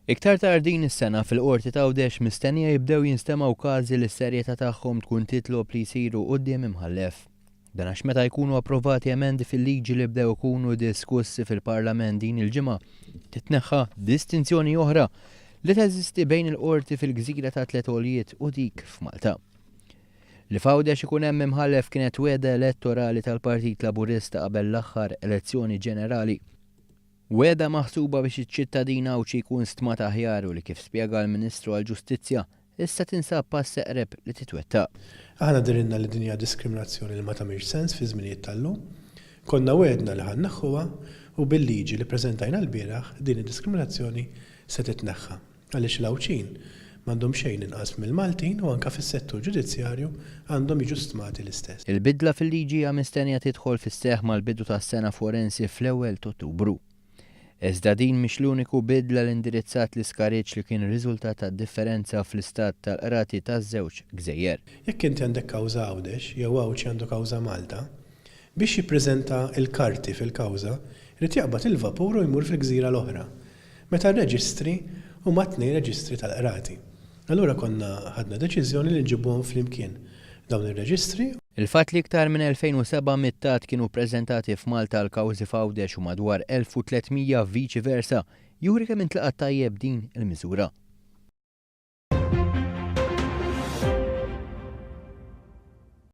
Iktar tard din is-sena fil-qorti ta' Għawdex mistennija jibdew jinstemaw każi li s-serjetà tagħhom tkun titlob li jsiru quddiem imħallef. Dan għax meta jkunu approvati emendi fil-liġi li bdew ikunu diskussi fil-Parlament din il-ġimgħa, titneħħa distinzjoni oħra li teżisti bejn il-qorti fil-Gżira ta' Tliet Għoljiet u dik f'Malta. Li f'Għawdex ikun hemm imħallef kienet weda elettorali tal-Partit Laburista qabel l-aħħar elezzjoni ġenerali. Weda maħsuba biex iċ-ċittadina Awċi jkun stmat aħjar u li kif spjega l-Ministru għall-Ġustizzja issa tinsab pass eqreb li titwettaq. Aħna dirinna li dinja diskriminazzjoni li ma tagħmilx sens fi żminijiet tal-lum. Konna wedna li ħanneħħuha u bil-liġi li preżentajna l-bieraħ din id-diskriminazzjoni se titneħħa. Għaliex l-Awċin m'għandhom xejn inqas mill-Maltin u anke fis-settur ġudizzjarju għandhom jiġu stmati l-istess. Il-bidla fil-liġi hija mistennija tidħol fis-seħħ mal-bidu tas-sena forensi fl-ewwel ta' Ottubru. Iżda din mhix l-uniku bidla l-indirizzat l-iskareġġ li kien riżultat ta' differenza fl-istat tal-qrati taż-żewġ gżejjer. Jekk inti għandek kawża Għawdex jew Awċi għandu kawża Malta, biex jippreżenta l-karti fil-kawża, irid jaqbad il-vapur u jmur fil-gżira l-oħra. Meta rreġistri huma tnejn reġistri tal-qrati. Allura konna ħadna deċiżjoni li nġibuhom flimkien dawn ir-reġistri. Il-fatt li iktar minn 2007 mittat kienu ppreżentati f'Malta l-kawżi f'Għawdex u madwar 1300 viċi versa juri kemm intlaqat tajjeb din il-miżura.